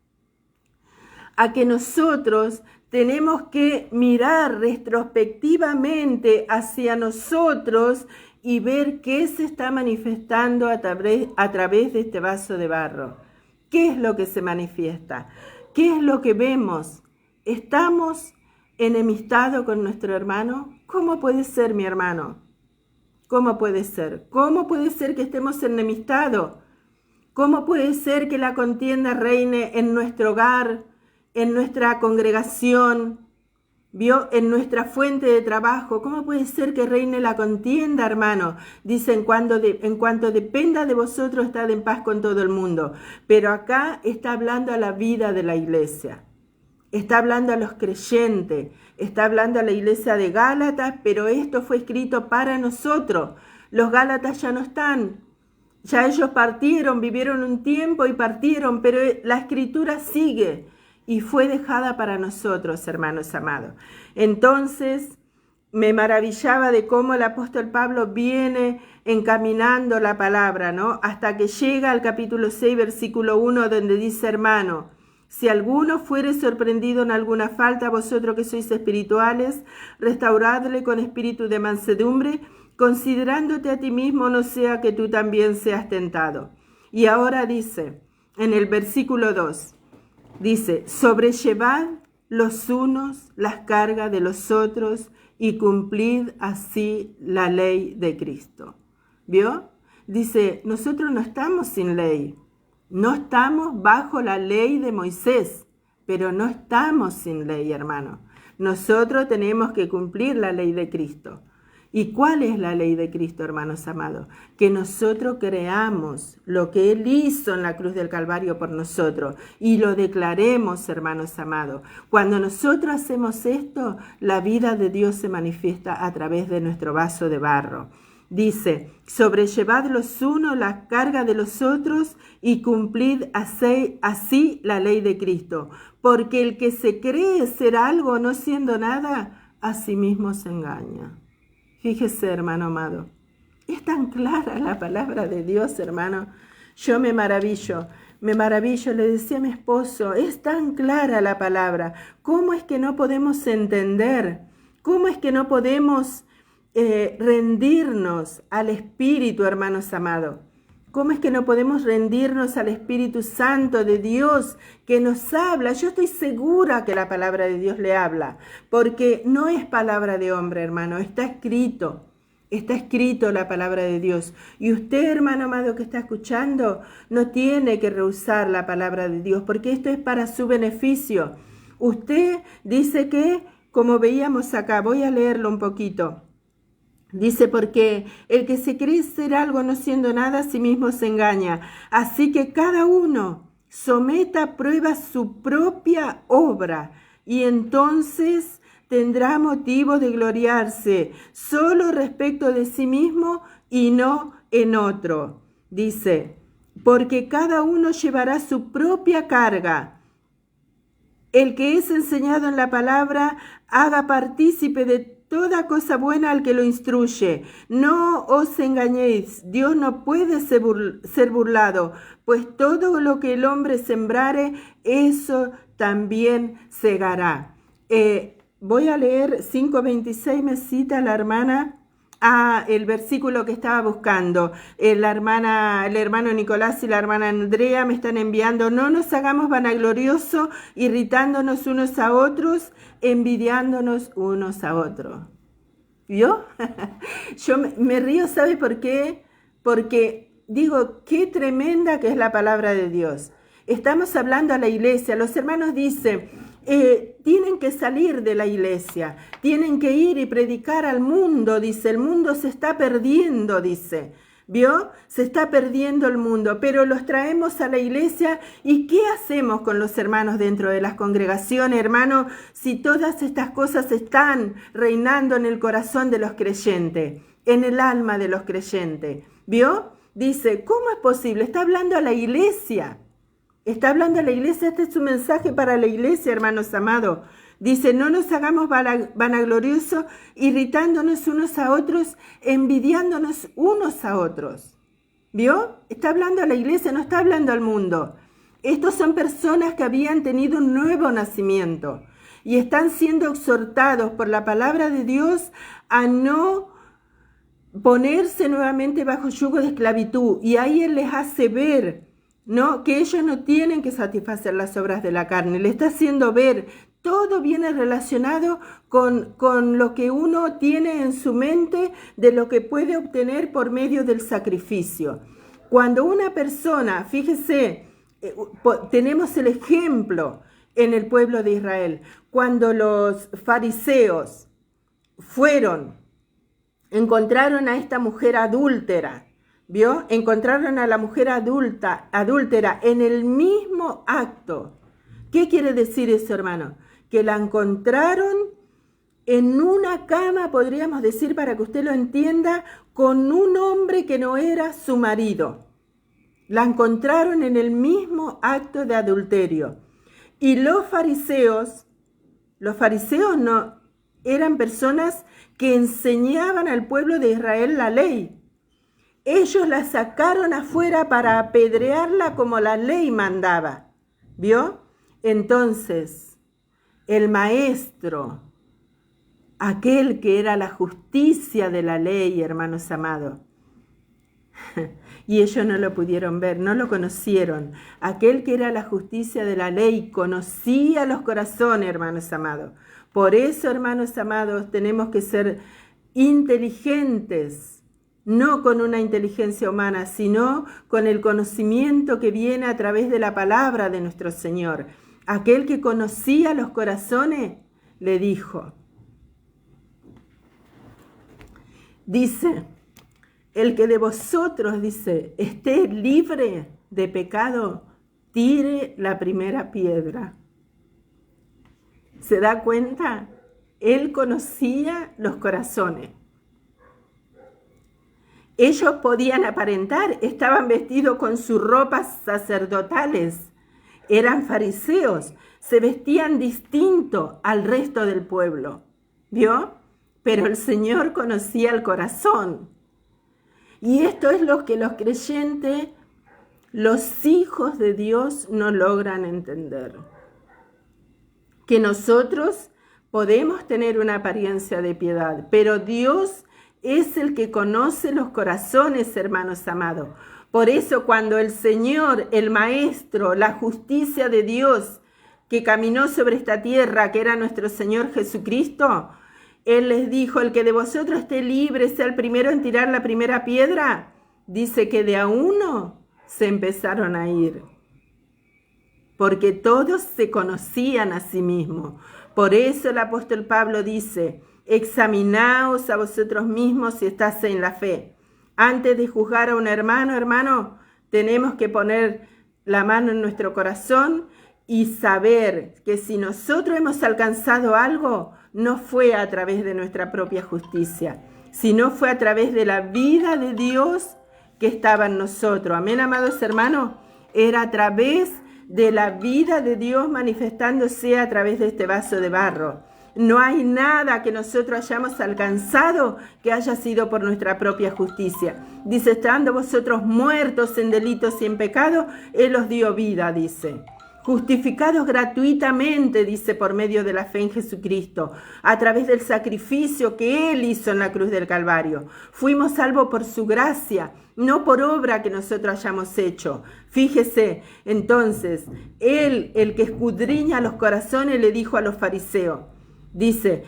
a que nosotros tenemos que mirar retrospectivamente hacia nosotros y ver qué se está manifestando a través de este vaso de barro. ¿Qué es lo que se manifiesta? ¿Qué es lo que vemos? ¿Estamos enemistado con nuestro hermano? ¿Cómo puede ser, mi hermano? ¿Cómo puede ser? ¿Cómo puede ser que estemos enemistados? ¿Cómo puede ser que la contienda reine en nuestro hogar, en nuestra congregación, en nuestra fuente de trabajo? ¿Cómo puede ser que reine la contienda, hermano? Dice, en cuanto dependa de vosotros, estad en paz con todo el mundo. Pero acá está hablando a la vida de la iglesia. Está hablando a los creyentes, está hablando a la iglesia de Gálatas, pero esto fue escrito para nosotros. Los Gálatas ya no están, ya ellos partieron, vivieron un tiempo y partieron, pero la escritura sigue y fue dejada para nosotros, hermanos amados. Entonces, me maravillaba de cómo el apóstol Pablo viene encaminando la palabra, ¿no? Hasta que llega al capítulo 6, versículo 1, donde dice, hermano, si alguno fuere sorprendido en alguna falta, vosotros que sois espirituales, restauradle con espíritu de mansedumbre, considerándote a ti mismo, no sea que tú también seas tentado. Y ahora dice, en el versículo 2, dice, sobrellevad los unos las cargas de los otros y cumplid así la ley de Cristo. ¿Vio? Dice, nosotros no estamos sin ley. No estamos bajo la ley de Moisés, pero no estamos sin ley, hermano. Nosotros tenemos que cumplir la ley de Cristo. ¿Y cuál es la ley de Cristo, hermanos amados? Que nosotros creamos lo que Él hizo en la cruz del Calvario por nosotros y lo declaremos, hermanos amados. Cuando nosotros hacemos esto, la vida de Dios se manifiesta a través de nuestro vaso de barro. Dice, sobrellevad los unos la carga de los otros y cumplid así la ley de Cristo. Porque el que se cree ser algo no siendo nada, a sí mismo se engaña. Fíjese, hermano amado, es tan clara la palabra de Dios, hermano. Yo me maravillo, le decía a mi esposo, es tan clara la palabra. ¿Cómo es que no podemos entender? ¿Cómo es que no podemos rendirnos al Espíritu, hermanos amados? ¿Cómo es que no podemos rendirnos al Espíritu Santo de Dios que nos habla? Yo estoy segura que la palabra de Dios le habla, porque no es palabra de hombre, hermano, está escrito la palabra de Dios. Y usted, hermano amado que está escuchando, no tiene que rehusar la palabra de Dios, porque esto es para su beneficio. Usted dice que, como veíamos acá, voy a leerlo un poquito. Dice, porque el que se cree ser algo no siendo nada, a sí mismo se engaña. Así que cada uno someta a prueba su propia obra y entonces tendrá motivo de gloriarse solo respecto de sí mismo y no en otro. Dice, porque cada uno llevará su propia carga. El que es enseñado en la palabra, haga partícipe de toda cosa buena al que lo instruye. No os engañéis, Dios no puede ser burlado, pues todo lo que el hombre sembrare, eso también segará. Voy a leer 5:26, me cita la hermana el versículo que estaba buscando. El hermano Nicolás y la hermana Andrea me están enviando: no nos hagamos vanagloriosos, irritándonos unos a otros, envidiándonos unos a otros. ¿Vio? Yo me río, ¿sabe por qué? Porque digo, qué tremenda que es la palabra de Dios. Estamos hablando a la iglesia. Los hermanos dicen, tienen que salir de la iglesia, tienen que ir y predicar al mundo, dice, el mundo se está perdiendo, dice, ¿vio? Se está perdiendo el mundo, pero los traemos a la iglesia. ¿Y qué hacemos con los hermanos dentro de las congregaciones, hermano, si todas estas cosas están reinando en el corazón de los creyentes, en el alma de los creyentes? ¿Vio? Dice, ¿cómo es posible? Está hablando a la iglesia. Está hablando a la iglesia, este es un mensaje para la iglesia, hermanos amados. Dice, no nos hagamos vanagloriosos, irritándonos unos a otros, envidiándonos unos a otros. ¿Vio? Está hablando a la iglesia, no está hablando al mundo. Estos son personas que habían tenido un nuevo nacimiento y están siendo exhortados por la palabra de Dios a no ponerse nuevamente bajo yugo de esclavitud. Y ahí Él les hace ver, ¿no?, que ellos no tienen que satisfacer las obras de la carne. Le está haciendo ver, todo viene relacionado con lo que uno tiene en su mente, de lo que puede obtener por medio del sacrificio. Cuando una persona, fíjese, tenemos el ejemplo en el pueblo de Israel, cuando los fariseos encontraron a esta mujer adúltera, ¿vio? Encontraron a la mujer adúltera en el mismo acto. ¿Qué quiere decir eso, hermano? Que la encontraron en una cama, podríamos decir, para que usted lo entienda, con un hombre que no era su marido. La encontraron en el mismo acto de adulterio. Y los fariseos no eran personas que enseñaban al pueblo de Israel la ley. Ellos la sacaron afuera para apedrearla como la ley mandaba. ¿Vio? Entonces, el maestro, aquel que era la justicia de la ley, hermanos amados, y ellos no lo pudieron ver, no lo conocieron. Aquel que era la justicia de la ley conocía los corazones, hermanos amados. Por eso, hermanos amados, tenemos que ser inteligentes, no con una inteligencia humana, sino con el conocimiento que viene a través de la palabra de nuestro Señor. Aquel que conocía los corazones, le dijo, dice, el que de vosotros, dice, esté libre de pecado, tire la primera piedra. ¿Se da cuenta? Él conocía los corazones. Ellos podían aparentar, estaban vestidos con sus ropas sacerdotales, eran fariseos, se vestían distinto al resto del pueblo, ¿vio? Pero el Señor conocía el corazón. Y esto es lo que los creyentes, los hijos de Dios, no logran entender. Que nosotros podemos tener una apariencia de piedad, pero Dios es el que conoce los corazones, hermanos amados. Por eso cuando el Señor, el Maestro, la justicia de Dios que caminó sobre esta tierra, que era nuestro Señor Jesucristo, Él les dijo, el que de vosotros esté libre sea el primero en tirar la primera piedra. Dice que de a uno se empezaron a ir, porque todos se conocían a sí mismos. Por eso el apóstol Pablo dice, examinaos a vosotros mismos si estás en la fe. Antes de juzgar a un hermano, tenemos que poner la mano en nuestro corazón y saber que si nosotros hemos alcanzado algo, no fue a través de nuestra propia justicia, sino fue a través de la vida de Dios que estaba en nosotros. Amén, amados hermanos. Era a través de la vida de Dios manifestándose a través de este vaso de barro. No hay nada que nosotros hayamos alcanzado que haya sido por nuestra propia justicia. Dice, estando vosotros muertos en delitos y en pecado, Él os dio vida, dice. Justificados gratuitamente, dice, por medio de la fe en Jesucristo, a través del sacrificio que Él hizo en la cruz del Calvario. Fuimos salvos por su gracia, no por obra que nosotros hayamos hecho. Fíjese, entonces, Él, el que escudriña los corazones, le dijo a los fariseos, dice,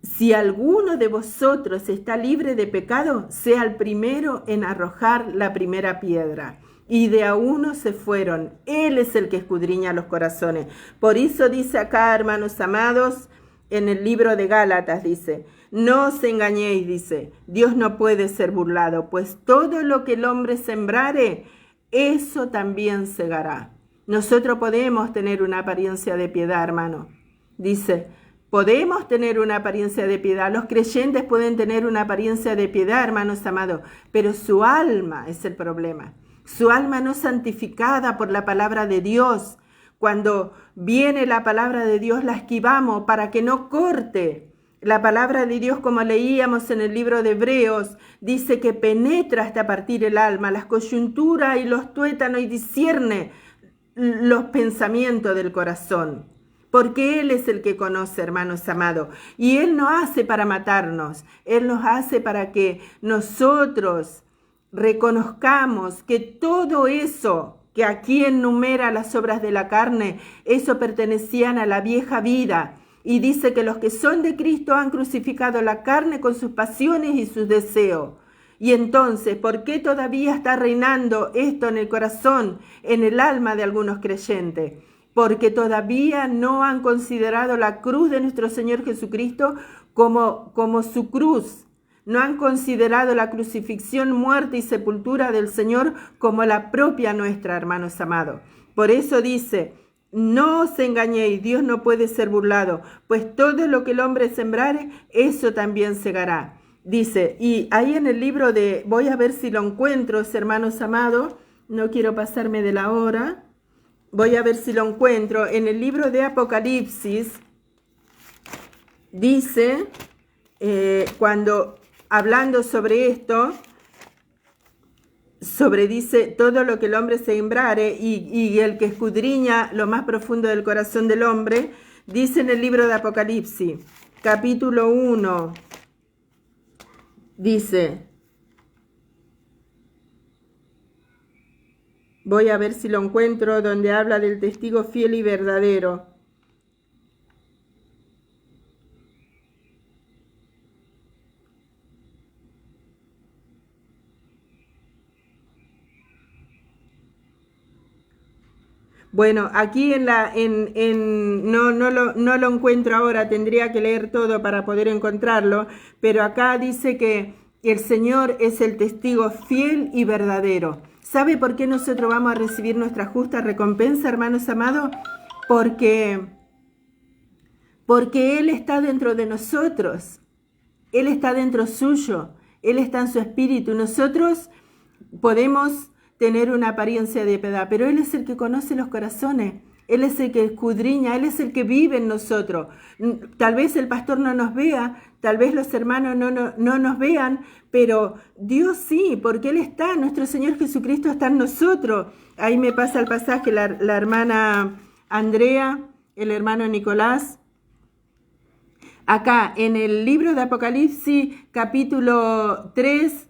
si alguno de vosotros está libre de pecado, sea el primero en arrojar la primera piedra. Y de a uno se fueron. Él es el que escudriña los corazones. Por eso dice acá, hermanos amados, en el libro de Gálatas, dice, no os engañéis, dice, Dios no puede ser burlado, pues todo lo que el hombre sembrare, eso también segará. Nosotros podemos tener una apariencia de piedad, hermano. Dice, podemos tener una apariencia de piedad. Los creyentes pueden tener una apariencia de piedad, hermanos amados, pero su alma es el problema. Su alma no santificada por la palabra de Dios. Cuando viene la palabra de Dios la esquivamos para que no corte. La palabra de Dios, como leíamos en el libro de Hebreos, dice que penetra hasta partir el alma, las coyunturas y los tuétanos y discierne los pensamientos del corazón. Porque Él es el que conoce, hermanos amados. Y Él no hace para matarnos. Él nos hace para que nosotros reconozcamos que todo eso que aquí enumera las obras de la carne, eso pertenecían a la vieja vida. Y dice que los que son de Cristo han crucificado la carne con sus pasiones y sus deseos. Y entonces, ¿por qué todavía está reinando esto en el corazón, en el alma de algunos creyentes? Porque todavía no han considerado la cruz de nuestro Señor Jesucristo como su cruz. No han considerado la crucifixión, muerte y sepultura del Señor como la propia nuestra, hermanos amados. Por eso dice, no os engañéis, Dios no puede ser burlado, pues todo lo que el hombre sembrare, eso también segará. Dice, y ahí en el libro de, voy a ver si lo encuentro, hermanos amados, no quiero pasarme de la hora, voy a ver si lo encuentro, en el libro de Apocalipsis, dice, cuando hablando sobre esto, dice, todo lo que el hombre sembrare y el que escudriña lo más profundo del corazón del hombre, dice en el libro de Apocalipsis, capítulo 1, dice, voy a ver si lo encuentro, donde habla del testigo fiel y verdadero. Bueno, aquí no lo encuentro ahora, tendría que leer todo para poder encontrarlo, pero acá dice que el Señor es el testigo fiel y verdadero. ¿Sabe por qué nosotros vamos a recibir nuestra justa recompensa, hermanos amados? Porque Él está dentro de nosotros, Él está dentro suyo, Él está en su espíritu. Nosotros podemos tener una apariencia de piedad, pero Él es el que conoce los corazones, Él es el que escudriña, Él es el que vive en nosotros. Tal vez el pastor no nos vea, tal vez los hermanos no nos vean, pero Dios sí, porque Él está, nuestro Señor Jesucristo está en nosotros. Ahí me pasa el pasaje la hermana Andrea, el hermano Nicolás. Acá en el libro de Apocalipsis, capítulo 3,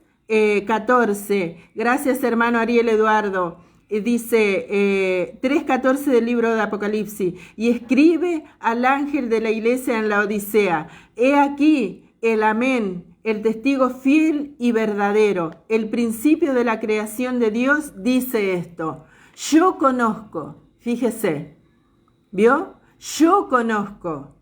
14. Gracias, hermano Ariel Eduardo. Dice 3:14 del libro de Apocalipsis. Y escribe al ángel de la iglesia en la Odisea. He aquí el amén, el testigo fiel y verdadero. El principio de la creación de Dios dice esto. Yo conozco, fíjese, ¿vio? Yo conozco.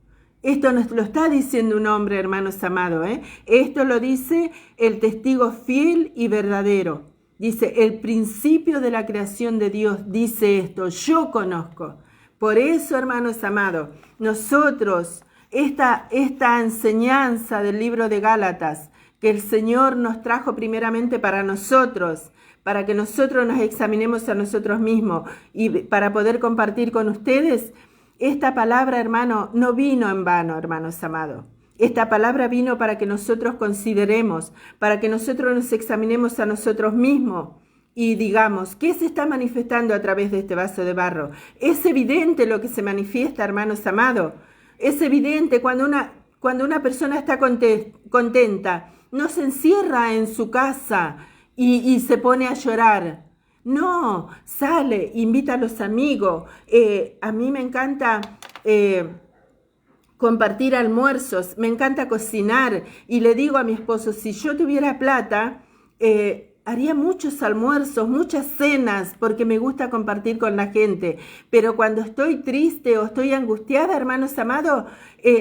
Esto nos lo está diciendo un hombre, hermanos amados, ¿eh? Esto lo dice el testigo fiel y verdadero. Dice, el principio de la creación de Dios dice esto, yo conozco. Por eso, hermanos amados, nosotros, esta enseñanza del libro de Gálatas, que el Señor nos trajo primeramente para nosotros, para que nosotros nos examinemos a nosotros mismos y para poder compartir con ustedes. Esta palabra, hermano, no vino en vano, hermanos amados. Esta palabra vino para que nosotros consideremos, para que nosotros nos examinemos a nosotros mismos y digamos, ¿qué se está manifestando a través de este vaso de barro? Es evidente lo que se manifiesta, hermanos amados. Es evidente cuando una persona está contenta, no se encierra en su casa y se pone a llorar. No, sale, invita a los amigos. A mí me encanta compartir almuerzos, me encanta cocinar. Y le digo a mi esposo, si yo tuviera plata, haría muchos almuerzos, muchas cenas, porque me gusta compartir con la gente. Pero cuando estoy triste o estoy angustiada, hermanos amados,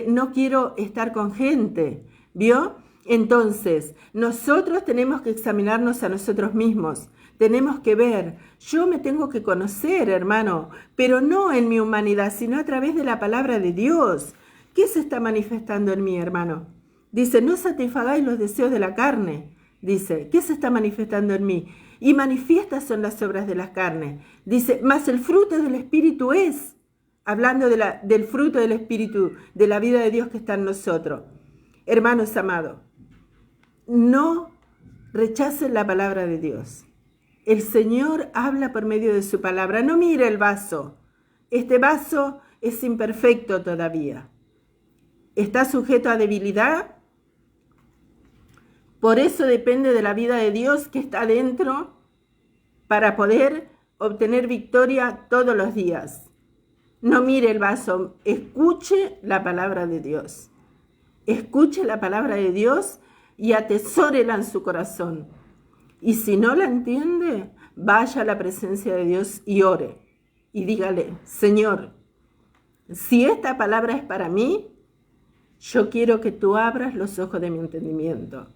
no quiero estar con gente. ¿Vio? Entonces, nosotros tenemos que examinarnos a nosotros mismos. Tenemos que ver, yo me tengo que conocer, hermano, pero no en mi humanidad, sino a través de la palabra de Dios. ¿Qué se está manifestando en mí, hermano? Dice, no satisfagáis los deseos de la carne. Dice, ¿qué se está manifestando en mí? Y manifiestas son las obras de la carne. Dice, mas el fruto del Espíritu es, hablando del fruto del Espíritu, de la vida de Dios que está en nosotros. Hermanos amados, no rechacen la palabra de Dios. El Señor habla por medio de su palabra. No mire el vaso. Este vaso es imperfecto todavía. Está sujeto a debilidad. Por eso depende de la vida de Dios que está dentro para poder obtener victoria todos los días. No mire el vaso. Escuche la palabra de Dios. Escuche la palabra de Dios y atesórela en su corazón. Y si no la entiende, vaya a la presencia de Dios y ore. Y dígale, Señor, si esta palabra es para mí, yo quiero que tú abras los ojos de mi entendimiento.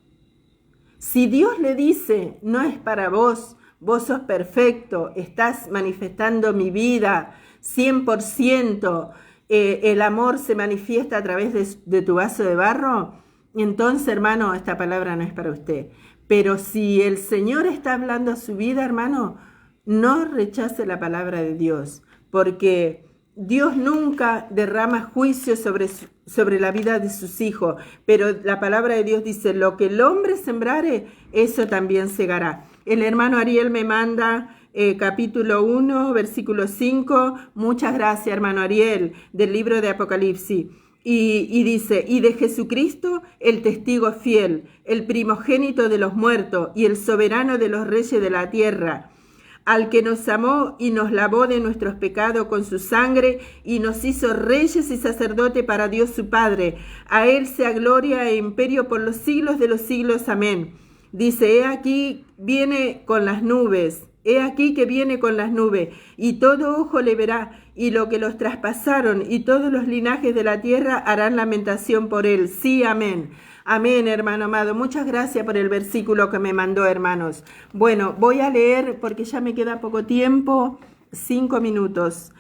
Si Dios le dice, no es para vos, vos sos perfecto, estás manifestando mi vida 100%, el amor se manifiesta a través de tu vaso de barro, entonces, hermano, esta palabra no es para usted. Pero si el Señor está hablando a su vida, hermano, no rechace la palabra de Dios, porque Dios nunca derrama juicio sobre la vida de sus hijos, pero la palabra de Dios dice, lo que el hombre sembrare, eso también segará. El hermano Ariel me manda capítulo 1, versículo 5, muchas gracias, hermano Ariel, del libro de Apocalipsis. Y dice, y de Jesucristo el testigo fiel, el primogénito de los muertos y el soberano de los reyes de la tierra, al que nos amó y nos lavó de nuestros pecados con su sangre y nos hizo reyes y sacerdotes para Dios su Padre. A él sea gloria e imperio por los siglos de los siglos. Amén. Dice, he aquí viene con las nubes. He aquí que viene con las nubes, y todo ojo le verá, y lo que los traspasaron, y todos los linajes de la tierra harán lamentación por él. Sí, amén. Amén, hermano amado. Muchas gracias por el versículo que me mandó, hermanos. Bueno, voy a leer, porque ya me queda poco tiempo, 5 minutos.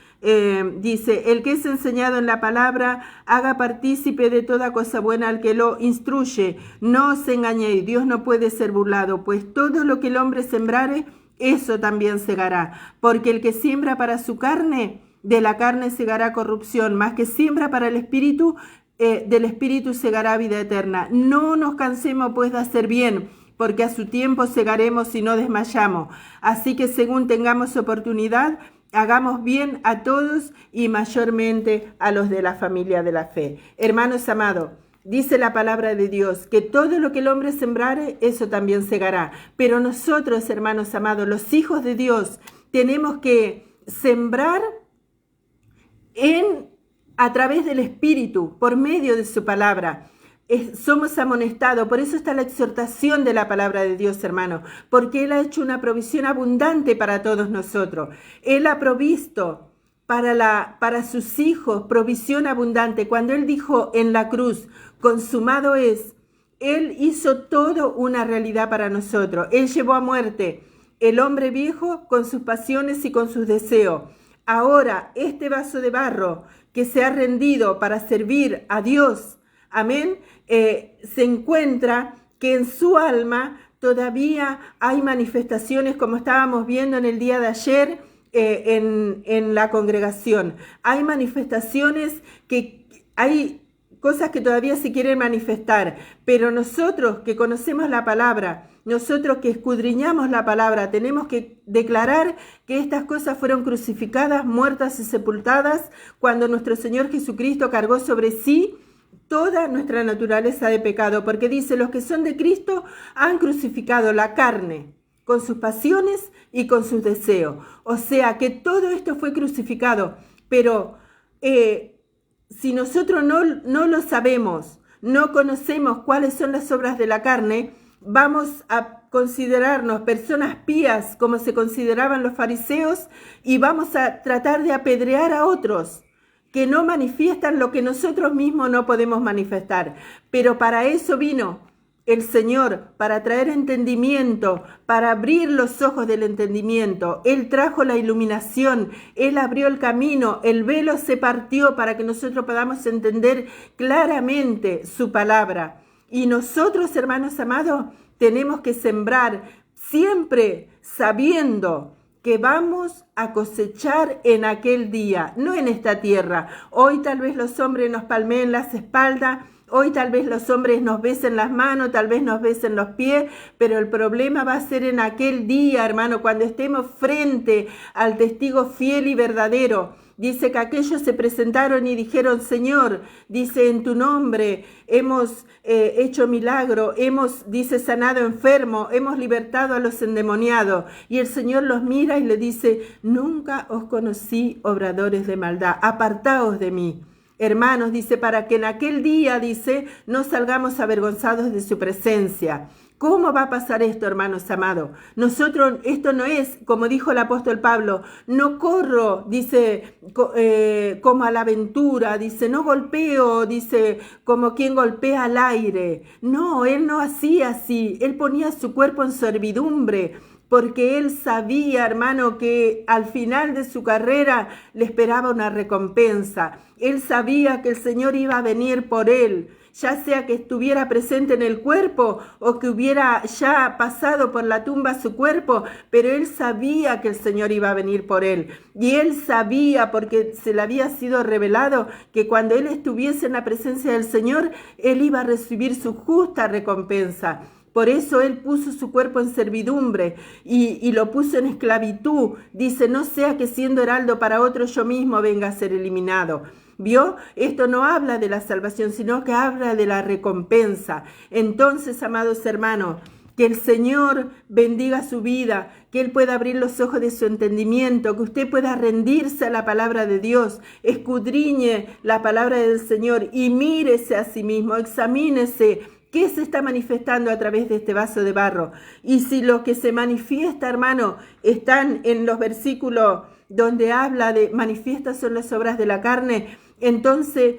Dice, el que es enseñado en la palabra, haga partícipe de toda cosa buena al que lo instruye. No os engañéis, Dios no puede ser burlado, pues todo lo que el hombre sembrare, eso también segará, porque el que siembra para su carne, de la carne segará corrupción, mas que siembra para el espíritu, del espíritu segará vida eterna. No nos cansemos pues de hacer bien, porque a su tiempo segaremos y no desmayamos. Así que según tengamos oportunidad, hagamos bien a todos y mayormente a los de la familia de la fe. Hermanos amados, dice la palabra de Dios que todo lo que el hombre sembrare, eso también segará. Pero nosotros, hermanos amados, los hijos de Dios, tenemos que sembrar a través del Espíritu, por medio de su palabra. Somos amonestados, por eso está la exhortación de la palabra de Dios, hermano, porque Él ha hecho una provisión abundante para todos nosotros. Él ha provisto para sus hijos provisión abundante. Cuando Él dijo en la cruz, consumado es, Él hizo todo una realidad para nosotros. Él llevó a muerte el hombre viejo con sus pasiones y con sus deseos. Ahora, este vaso de barro que se ha rendido para servir a Dios, amén, se encuentra que en su alma todavía hay manifestaciones como estábamos viendo en el día de ayer en la congregación. Hay manifestaciones que hay cosas que todavía se quieren manifestar, pero nosotros que conocemos la palabra, nosotros que escudriñamos la palabra, tenemos que declarar que estas cosas fueron crucificadas, muertas y sepultadas cuando nuestro Señor Jesucristo cargó sobre sí toda nuestra naturaleza de pecado, porque dice, los que son de Cristo han crucificado la carne con sus pasiones y con sus deseos. O sea que todo esto fue crucificado, pero si nosotros no lo sabemos, no conocemos cuáles son las obras de la carne, vamos a considerarnos personas pías como se consideraban los fariseos y vamos a tratar de apedrear a otros que no manifiestan lo que nosotros mismos no podemos manifestar. Pero para eso vino el Señor, para traer entendimiento, para abrir los ojos del entendimiento. Él trajo la iluminación, Él abrió el camino, el velo se partió para que nosotros podamos entender claramente su palabra. Y nosotros, hermanos amados, tenemos que sembrar siempre sabiendo que vamos a cosechar en aquel día, no en esta tierra. Hoy tal vez los hombres nos palmeen las espaldas, hoy tal vez los hombres nos besen las manos, tal vez nos besen los pies, pero el problema va a ser en aquel día, hermano, cuando estemos frente al testigo fiel y verdadero. Dice que aquellos se presentaron y dijeron, Señor, dice, en tu nombre hemos hecho milagro, dice, sanado enfermo, hemos libertado a los endemoniados. Y el Señor los mira y le dice, nunca os conocí, obradores de maldad, apartaos de mí. Hermanos, dice, para que en aquel día, dice, no salgamos avergonzados de su presencia. ¿Cómo va a pasar esto, hermanos amados? Nosotros, esto no es, como dijo el apóstol Pablo, no corro, dice, como a la aventura, dice, no golpeo, dice, como quien golpea al aire. No, él no hacía así, él ponía su cuerpo en servidumbre, porque él sabía, hermano, que al final de su carrera le esperaba una recompensa. Él sabía que el Señor iba a venir por él, ya sea que estuviera presente en el cuerpo o que hubiera ya pasado por la tumba su cuerpo, pero él sabía que el Señor iba a venir por él. Y él sabía, porque se le había sido revelado, que cuando él estuviese en la presencia del Señor, él iba a recibir su justa recompensa. Por eso él puso su cuerpo en servidumbre y lo puso en esclavitud. Dice, no sea que siendo heraldo para otro yo mismo venga a ser eliminado. ¿Vio? Esto no habla de la salvación, sino que habla de la recompensa. Entonces, amados hermanos, que el Señor bendiga su vida, que Él pueda abrir los ojos de su entendimiento, que usted pueda rendirse a la palabra de Dios, escudriñe la palabra del Señor y mírese a sí mismo, examínese. ¿Qué se está manifestando a través de este vaso de barro? Y si lo que se manifiesta, hermano, están en los versículos donde habla de manifiestas son las obras de la carne, entonces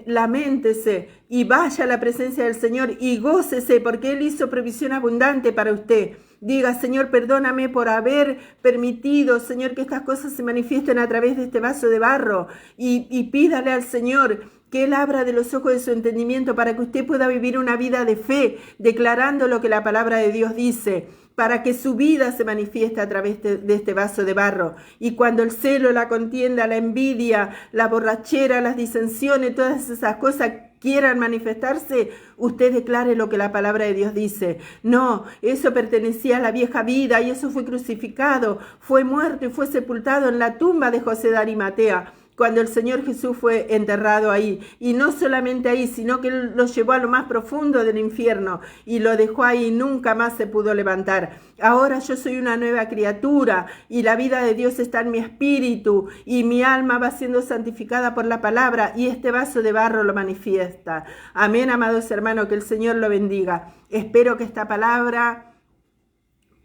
laméntese y vaya a la presencia del Señor y gócese porque Él hizo provisión abundante para usted. Diga, Señor, perdóname por haber permitido, Señor, que estas cosas se manifiesten a través de este vaso de barro y pídale al Señor que Él abra de los ojos de su entendimiento para que usted pueda vivir una vida de fe, declarando lo que la palabra de Dios dice, para que su vida se manifieste a través de este vaso de barro. Y cuando el celo, la contienda, la envidia, la borrachera, las disensiones, todas esas cosas quieran manifestarse, usted declare lo que la palabra de Dios dice. No, eso pertenecía a la vieja vida y eso fue crucificado, fue muerto y fue sepultado en la tumba de José de Arimatea, cuando el Señor Jesús fue enterrado ahí. Y no solamente ahí, sino que Él lo llevó a lo más profundo del infierno y lo dejó ahí y nunca más se pudo levantar. Ahora yo soy una nueva criatura y la vida de Dios está en mi espíritu y mi alma va siendo santificada por la palabra y este vaso de barro lo manifiesta. Amén, amados hermanos, que el Señor lo bendiga. Espero que esta palabra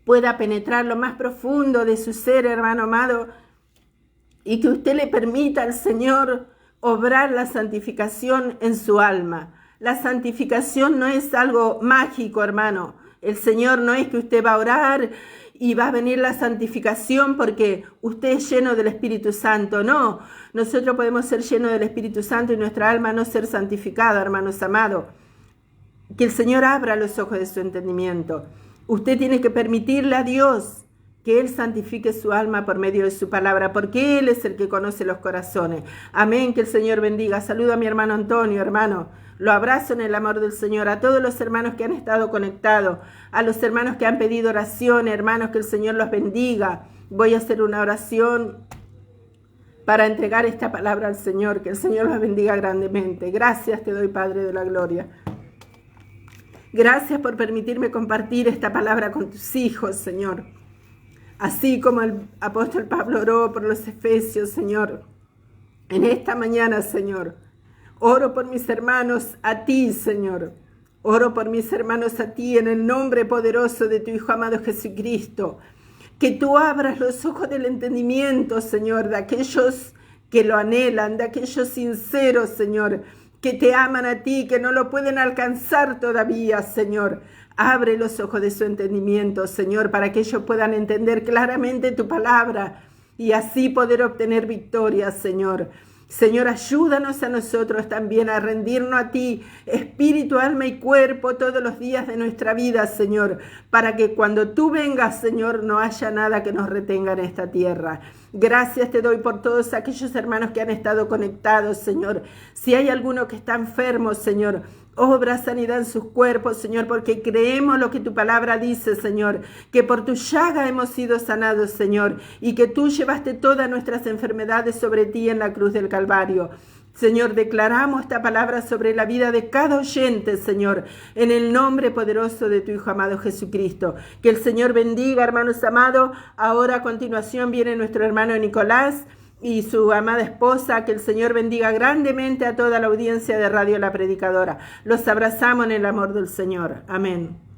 pueda penetrar lo más profundo de su ser, hermano amado, y que usted le permita al Señor obrar la santificación en su alma. La santificación no es algo mágico, hermano. El Señor no es que usted va a orar y va a venir la santificación porque usted es lleno del Espíritu Santo. No, nosotros podemos ser llenos del Espíritu Santo y nuestra alma no ser santificada, hermanos amados. Que el Señor abra los ojos de su entendimiento. Usted tiene que permitirle a Dios que Él santifique su alma por medio de su palabra, porque Él es el que conoce los corazones. Amén, que el Señor bendiga. Saludo a mi hermano Antonio, hermano. Lo abrazo en el amor del Señor. A todos los hermanos que han estado conectados, a los hermanos que han pedido oración, hermanos, que el Señor los bendiga. Voy a hacer una oración para entregar esta palabra al Señor. Que el Señor los bendiga grandemente. Gracias te doy, Padre de la gloria. Gracias por permitirme compartir esta palabra con tus hijos, Señor. Así como el apóstol Pablo oró por los efesios, Señor. En esta mañana, Señor, oro por mis hermanos a ti, Señor. Oro por mis hermanos a ti en el nombre poderoso de tu Hijo amado Jesucristo. Que tú abras los ojos del entendimiento, Señor, de aquellos que lo anhelan, de aquellos sinceros, Señor, que te aman a ti, que no lo pueden alcanzar todavía, Señor. Abre los ojos de su entendimiento, Señor, para que ellos puedan entender claramente tu palabra y así poder obtener victoria, Señor. Señor, ayúdanos a nosotros también a rendirnos a ti, espíritu, alma y cuerpo, todos los días de nuestra vida, Señor, para que cuando tú vengas, Señor, no haya nada que nos retenga en esta tierra. Gracias te doy por todos aquellos hermanos que han estado conectados, Señor. Si hay alguno que está enfermo, Señor, obra sanidad en sus cuerpos, Señor, porque creemos lo que tu palabra dice, Señor, que por tu llaga hemos sido sanados, Señor, y que tú llevaste todas nuestras enfermedades sobre ti en la cruz del Calvario. Señor, declaramos esta palabra sobre la vida de cada oyente, Señor, en el nombre poderoso de tu Hijo amado Jesucristo. Que el Señor bendiga, hermanos amados. Ahora a continuación viene nuestro hermano Nicolás y su amada esposa. Que el Señor bendiga grandemente a toda la audiencia de Radio La Predicadora. Los abrazamos en el amor del Señor. Amén.